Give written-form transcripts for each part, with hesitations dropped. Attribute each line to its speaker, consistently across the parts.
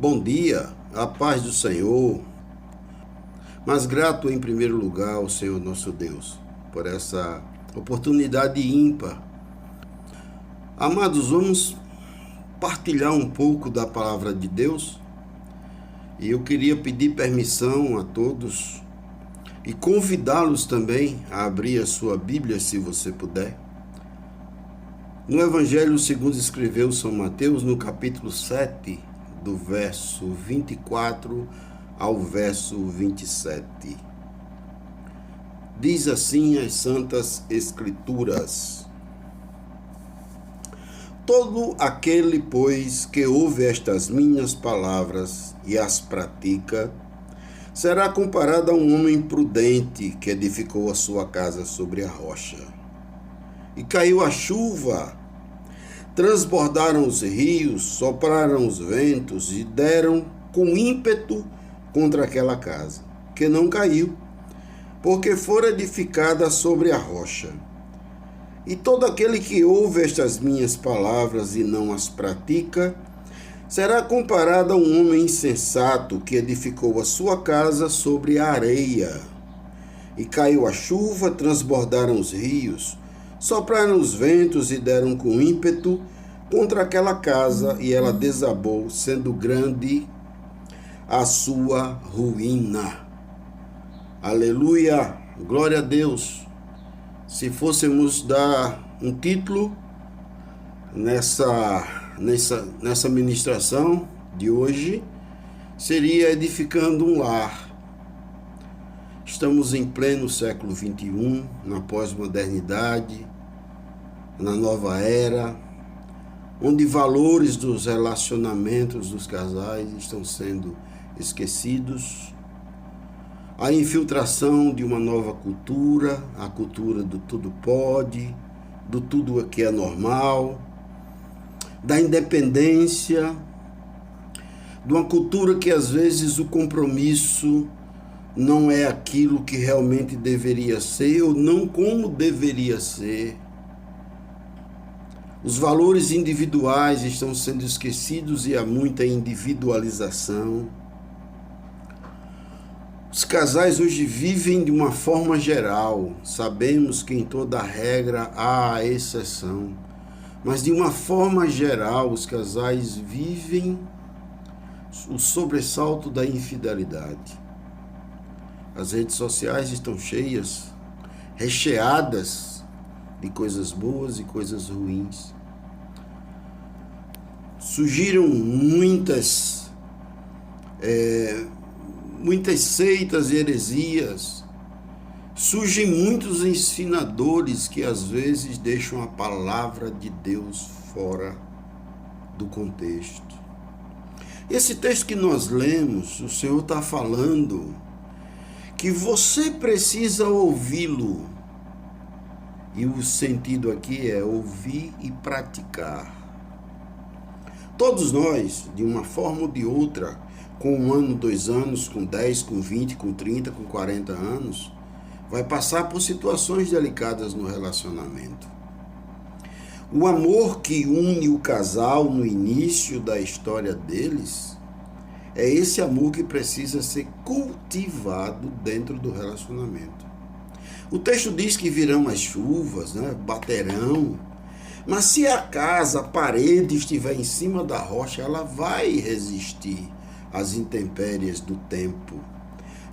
Speaker 1: Bom dia, a paz do Senhor, mas grato em primeiro lugar ao Senhor nosso Deus por essa oportunidade ímpar. Amados, vamos partilhar um pouco da palavra de Deus e eu queria pedir permissão a todos e convidá-los também a abrir a sua Bíblia, se você puder. No Evangelho segundo escreveu São Mateus, no capítulo 7, do verso 24 ao verso 27. Diz assim as Santas Escrituras: Todo aquele, pois, que ouve estas minhas palavras e as pratica, será comparado a um homem prudente que edificou a sua casa sobre a rocha. E caiu a chuva, transbordaram os rios, sopraram os ventos e deram com ímpeto contra aquela casa, que não caiu, porque fora edificada sobre a rocha. E todo aquele que ouve estas minhas palavras e não as pratica, será comparado a um homem insensato que edificou a sua casa sobre a areia. E caiu a chuva, transbordaram os rios, sopraram os ventos e deram com ímpeto contra aquela casa, e ela desabou, sendo grande a sua ruína. Aleluia! Glória a Deus! Se fôssemos dar um título nessa ministração de hoje, seria Edificando um Lar. Estamos em pleno século XXI, na pós-modernidade, na nova era, onde valores dos relacionamentos dos casais estão sendo esquecidos. A infiltração de uma nova cultura, a cultura do tudo pode, do tudo que é normal, da independência, de uma cultura que às vezes o compromisso não é aquilo que realmente deveria ser ou não como deveria ser. Os valores individuais estão sendo esquecidos e há muita individualização. Os casais hoje vivem de uma forma geral. Sabemos que em toda regra há exceção. Mas de uma forma geral, os casais vivem o sobressalto da infidelidade. As redes sociais estão cheias, recheadas de coisas boas e coisas ruins. Surgiram muitas seitas e heresias. Surgem muitos ensinadores que às vezes deixam a palavra de Deus fora do contexto. Esse texto que nós lemos, o Senhor está falando que você precisa ouvi-lo. E o sentido aqui é ouvir e praticar. Todos nós, de uma forma ou de outra, com 1 ano, 2 anos, com 10, com 20, com 30, com 40 anos, vai passar por situações delicadas no relacionamento. O amor que une o casal no início da história deles é esse amor que precisa ser cultivado dentro do relacionamento. O texto diz que virão as chuvas, baterão, mas se a casa, a parede estiver em cima da rocha, ela vai resistir às intempéries do tempo.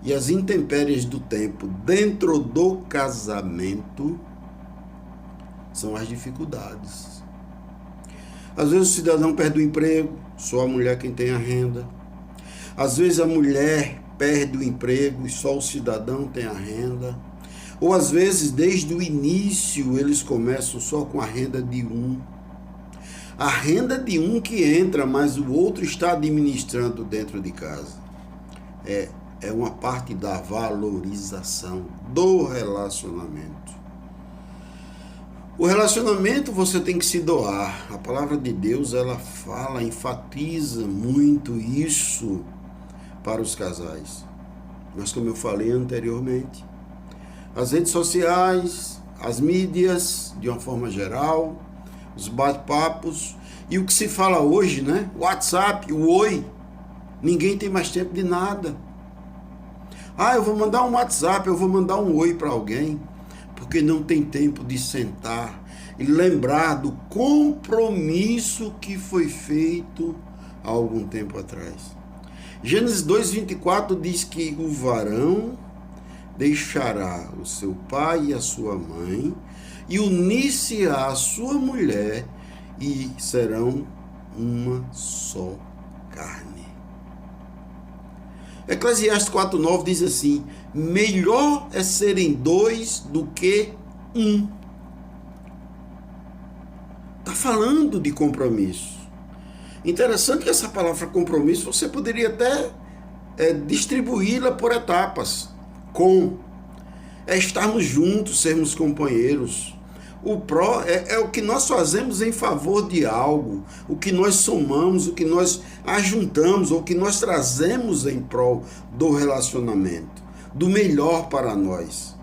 Speaker 1: E as intempéries do tempo dentro do casamento são as dificuldades. Às vezes o cidadão perde o emprego, só a mulher quem tem a renda. Às vezes a mulher perde o emprego e só o cidadão tem a renda. Ou às vezes, desde o início, eles começam só com a renda de um. A renda de um que entra, mas o outro está administrando dentro de casa. É uma parte da valorização do relacionamento. O relacionamento você tem que se doar. A palavra de Deus, ela fala, enfatiza muito isso para os casais. Mas como eu falei anteriormente, as redes sociais, as mídias, de uma forma geral, os bate-papos, e o que se fala hoje, WhatsApp, o oi, Ninguém tem mais tempo de nada. Ah, eu vou mandar um WhatsApp, eu vou mandar um oi para alguém, porque não tem tempo de sentar e lembrar do compromisso que foi feito há algum tempo atrás. Gênesis 2:24 diz que o varão deixará o seu pai e a sua mãe e unir-se à sua mulher e serão uma só carne. Eclesiastes 4:9 diz assim: melhor é serem dois do que um. Está falando de compromisso. Interessante que essa palavra compromisso você poderia até distribuí-la por etapas. É estarmos juntos, sermos companheiros. O pró é o que nós fazemos em favor de algo, o que nós somamos, o que nós ajuntamos, ou o que nós trazemos em prol do relacionamento, do melhor para nós,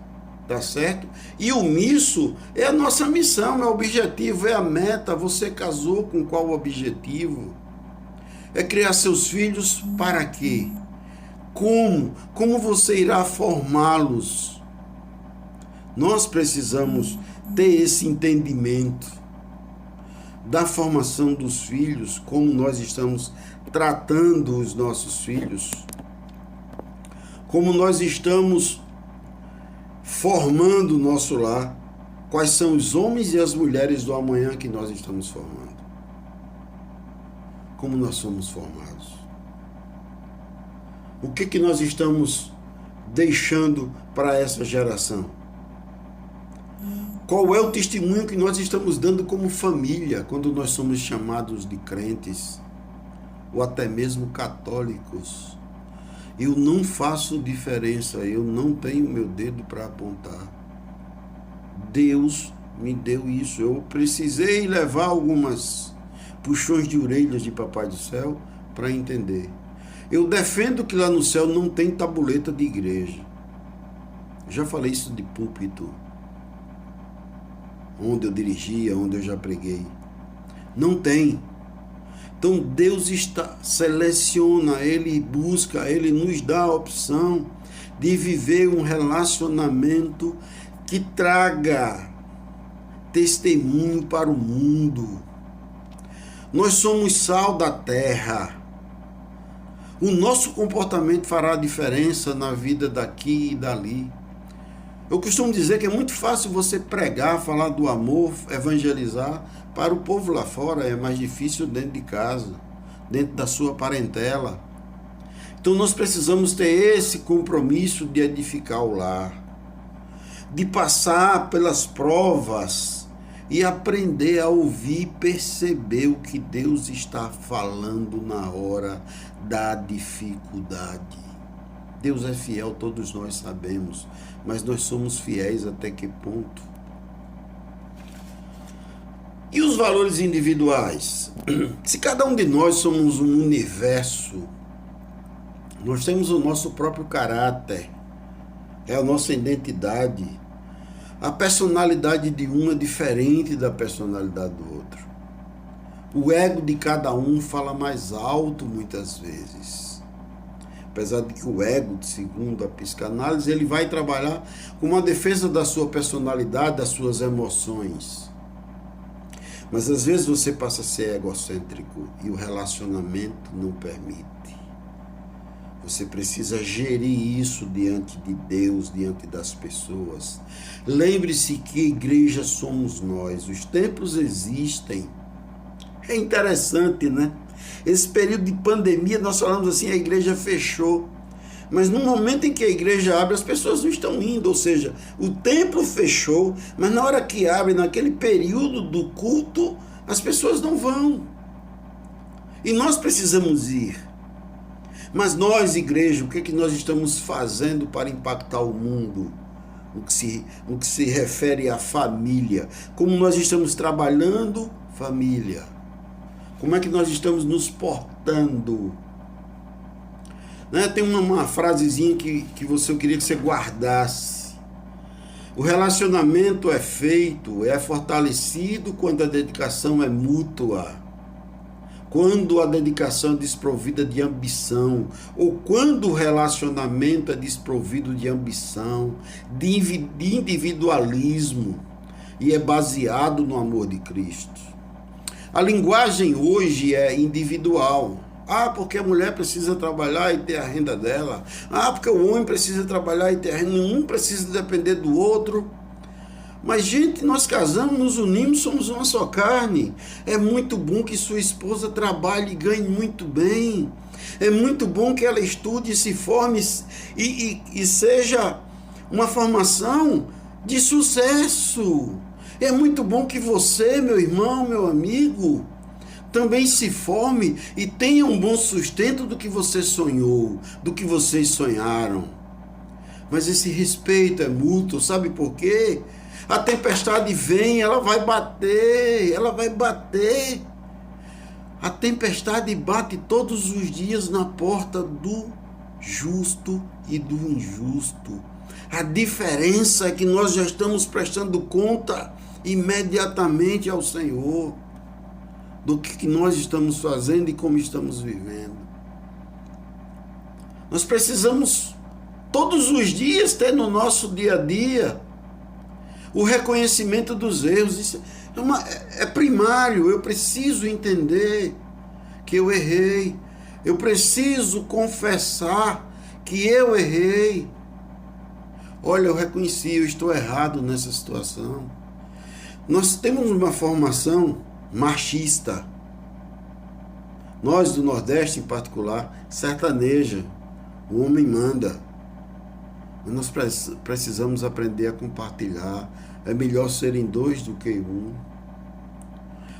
Speaker 1: tá certo? E o misso é a nossa missão, é o objetivo, é a meta. Você casou com qual objetivo? É criar seus filhos para quê? Como? Como você irá formá-los? Nós precisamos ter esse entendimento da formação dos filhos, como nós estamos tratando os nossos filhos, como nós estamos formando o nosso lar, quais são os homens e as mulheres do amanhã que nós estamos formando, como nós somos formados, o que nós estamos deixando para essa geração. Qual é o testemunho que nós estamos dando como família, quando nós somos chamados de crentes, ou até mesmo católicos? Eu não faço diferença, eu não tenho meu dedo para apontar. Deus me deu isso, eu precisei levar algumas puxões de orelhas de Papai do Céu para entender. Eu defendo que lá no céu não tem tabuleta de igreja. Já falei isso de púlpito, onde eu dirigia, onde eu já preguei. Não tem. Então Deus seleciona, Ele busca, Ele nos dá a opção de viver um relacionamento que traga testemunho para o mundo. Nós somos sal da terra. O nosso comportamento fará diferença na vida daqui e dali. Eu costumo dizer que é muito fácil você pregar, falar do amor, evangelizar para o povo lá fora. É mais difícil dentro de casa, dentro da sua parentela. Então nós precisamos ter esse compromisso de edificar o lar, de passar pelas provas e aprender a ouvir e perceber o que Deus está falando na hora da dificuldade. Deus é fiel, todos nós sabemos, mas nós somos fiéis até que ponto? E os valores individuais? Se cada um de nós somos um universo, nós temos o nosso próprio caráter, é a nossa identidade. A personalidade de um é diferente da personalidade do outro. O ego de cada um fala mais alto muitas vezes. Apesar de que o ego, segundo a psicanálise, ele vai trabalhar com uma defesa da sua personalidade, das suas emoções. Mas às vezes você passa a ser egocêntrico e o relacionamento não permite. Você precisa gerir isso diante de Deus, diante das pessoas. Lembre-se que igreja somos nós, os templos existem. É interessante, né? Esse período de pandemia, nós falamos assim, a igreja fechou. Mas no momento em que a igreja abre, as pessoas não estão indo. Ou seja, o templo fechou, mas na hora que abre, naquele período do culto, as pessoas não vão. E nós precisamos ir. Mas nós, igreja, o que é que nós estamos fazendo para impactar o mundo? O que se refere à família. Como nós estamos trabalhando família. Como é que nós estamos nos portando? Né? Tem uma frasezinha que eu queria que você guardasse. O relacionamento é feito, é fortalecido quando a dedicação é mútua. quando a dedicação é desprovida de ambição, ou quando o relacionamento é desprovido de ambição, de individualismo, e é baseado no amor de Cristo. A linguagem hoje é individual. Ah, porque a mulher precisa trabalhar e ter a renda dela. Ah, porque o homem precisa trabalhar e ter a renda. Um precisa depender do outro. Mas, gente, nós casamos, nos unimos, somos uma só carne. É muito bom que sua esposa trabalhe e ganhe muito bem. É muito bom que ela estude, se forme e seja uma formação de sucesso. É muito bom que você, meu irmão, meu amigo, também se forme e tenha um bom sustento do que você sonhou, do que vocês sonharam. Mas esse respeito é mútuo, sabe por quê? A tempestade vem, ela vai bater, ela vai bater. A tempestade bate todos os dias na porta do justo e do injusto. A diferença é que nós já estamos prestando conta imediatamente ao Senhor do que nós estamos fazendo e como estamos vivendo. Nós precisamos todos os dias ter no nosso dia a dia o reconhecimento dos erros. Isso é primário. Eu preciso entender que eu errei. Eu preciso confessar que eu errei. Olha, eu reconheci, eu estou errado nessa situação. Nós temos uma formação machista. Nós do Nordeste, em particular, sertaneja. O homem manda. Nós precisamos aprender a compartilhar. É melhor serem dois do que um.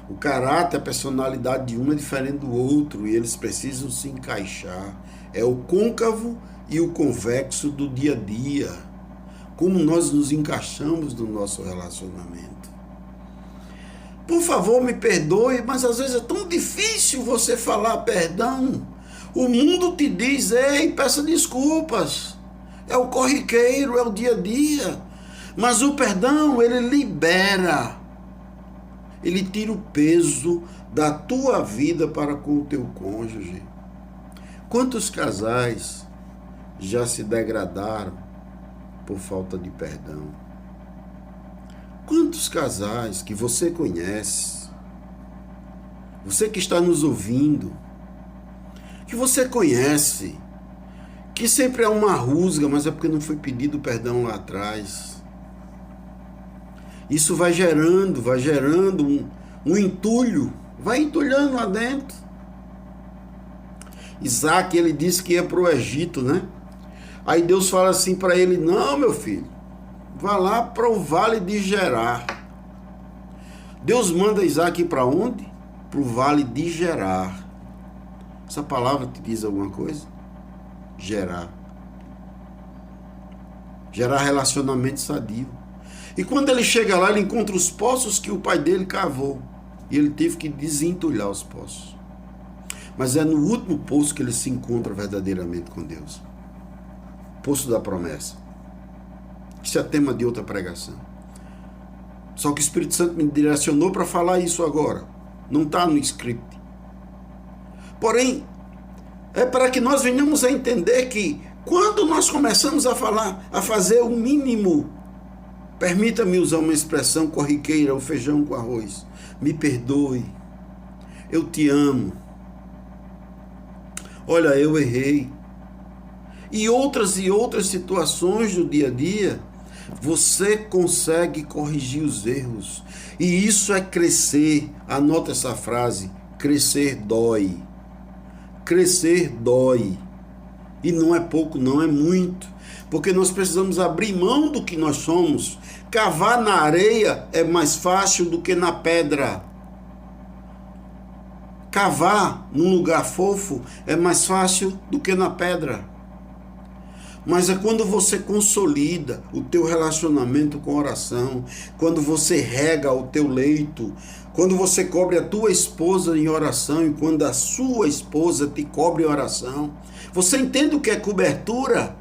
Speaker 1: O caráter, a personalidade de um é diferente do outro e eles precisam se encaixar. É o côncavo e o convexo do dia a dia. Como nós nos encaixamos no nosso relacionamento. Por favor, me perdoe, mas às vezes é tão difícil você falar perdão. O mundo te diz, ei, peça desculpas. É o corriqueiro, é o dia a dia. Mas o perdão, ele libera. Ele tira o peso da tua vida para com o teu cônjuge. Quantos casais já se degradaram por falta de perdão? Quantos casais que você conhece, você que está nos ouvindo, que você conhece, que sempre é uma rusga, mas é porque não foi pedido perdão lá atrás. Isso vai gerando um entulho, vai entulhando lá dentro. Isaac, ele disse que ia para o Egito, né? Aí Deus fala assim para ele, não, meu filho, vá lá para o vale de Gerar. Deus manda Isaac ir para onde? Para o vale de Gerar. Essa palavra te diz alguma coisa? Gerar relacionamento sadio. E quando ele chega lá, ele encontra os poços que o pai dele cavou. E ele teve que desentulhar os poços. Mas é no último poço que ele se encontra verdadeiramente com Deus. Poço da promessa. Isso é tema de outra pregação. Só que o Espírito Santo me direcionou para falar isso agora. Não está no script. Porém, é para que nós venhamos a entender que quando nós começamos a falar, a fazer o mínimo, permita-me usar uma expressão corriqueira, o feijão com arroz. Me perdoe. Eu te amo. Olha, eu errei. E outras situações do dia a dia, você consegue corrigir os erros. E isso é crescer. Anota essa frase. Crescer dói. Crescer dói. E não é pouco, não é muito. Porque nós precisamos abrir mão do que nós somos. Cavar na areia é mais fácil do que na pedra. Cavar num lugar fofo é mais fácil do que na pedra. Mas é quando você consolida o teu relacionamento com oração, quando você rega o teu leito, quando você cobre a tua esposa em oração e quando a sua esposa te cobre em oração. Você entende o que é cobertura?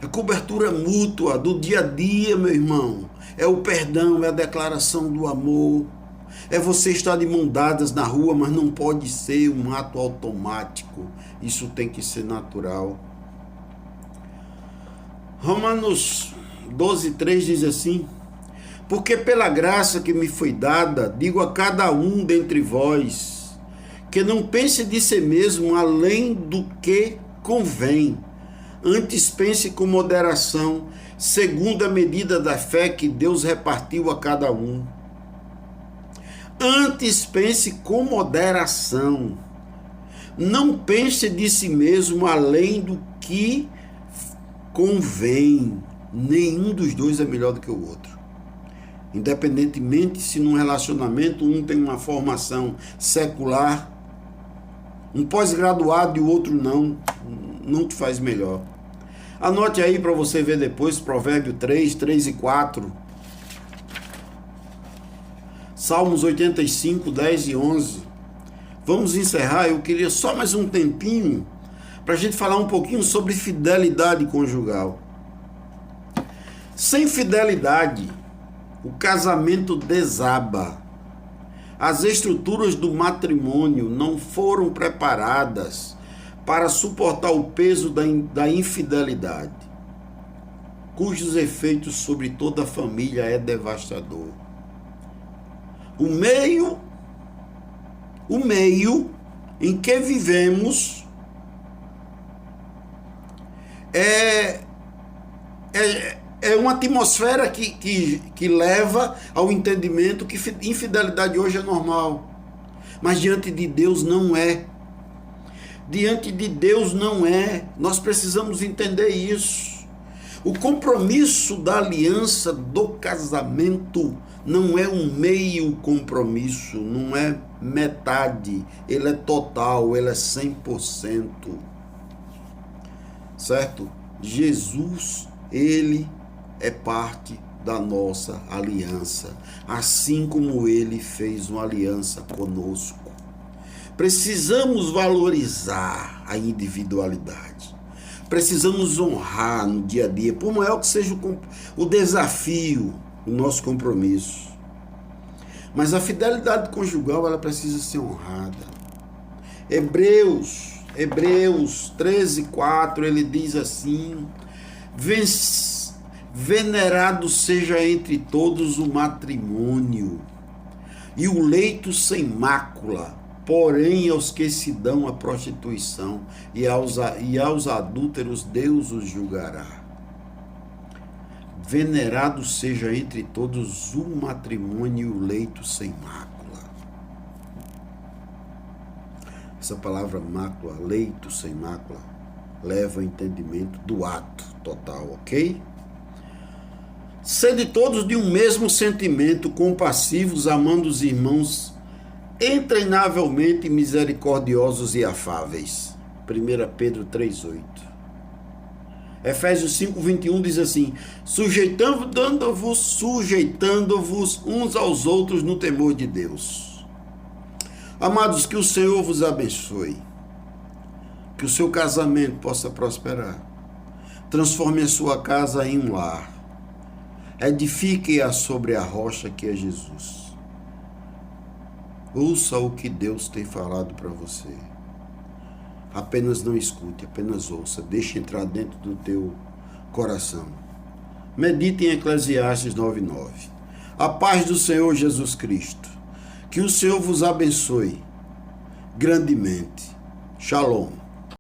Speaker 1: É cobertura mútua do dia a dia, meu irmão. É o perdão, é a declaração do amor. É você estar de mão dadas na rua, mas não pode ser um ato automático. Isso tem que ser natural. Romanos 12:3 diz assim: porque pela graça que me foi dada, digo a cada um dentre vós, que não pense de si mesmo além do que convém. Antes pense com moderação, segundo a medida da fé que Deus repartiu a cada um. Antes pense com moderação. Não pense de si mesmo além do que convém. Nenhum dos dois é melhor do que o outro. Independentemente se num relacionamento um tem uma formação secular, um pós-graduado e o outro não te faz melhor. Anote aí para você ver depois, Provérbio 3 e 4. Salmos 85, 10 e 11. Vamos encerrar. Eu queria só mais um tempinho para a gente falar um pouquinho sobre fidelidade conjugal. Sem fidelidade, o casamento desaba. As estruturas do matrimônio não foram preparadas para suportar o peso da infidelidade, cujos efeitos sobre toda a família é devastador. O meio em que vivemos é uma atmosfera que leva ao entendimento que infidelidade hoje é normal. Mas diante de Deus não é. Diante de Deus não é. Nós precisamos entender isso. O compromisso da aliança do casamento não é um meio compromisso, não é metade. Ele é total, ele é 100%. Certo? Jesus, ele é parte da nossa aliança, assim como ele fez uma aliança conosco. Precisamos valorizar a individualidade. Precisamos honrar no dia a dia, por maior que seja o desafio, o nosso compromisso. Mas a fidelidade conjugal, ela precisa ser honrada. Hebreus 13:4, ele diz assim: venerado seja entre todos o matrimônio e o leito sem mácula, porém aos que se dão à prostituição e aos adúlteros Deus os julgará. Venerado seja entre todos o matrimônio e o leito sem mácula. Essa palavra mácula, leito sem mácula, leva ao entendimento do ato total, ok? Sede todos de um mesmo sentimento, compassivos, amando os irmãos, entreinavelmente misericordiosos e afáveis. 1 Pedro 3:8. Efésios 5:21 diz assim: sujeitando-vos uns aos outros no temor de Deus. Amados, que o Senhor vos abençoe, que o seu casamento possa prosperar, transforme a sua casa em um lar, edifique-a sobre a rocha que é Jesus. Ouça o que Deus tem falado para você. Apenas não escute, apenas ouça. Deixe entrar dentro do teu coração. Medite em Eclesiastes 9:9. A paz do Senhor Jesus Cristo. Que o Senhor vos abençoe grandemente. Shalom.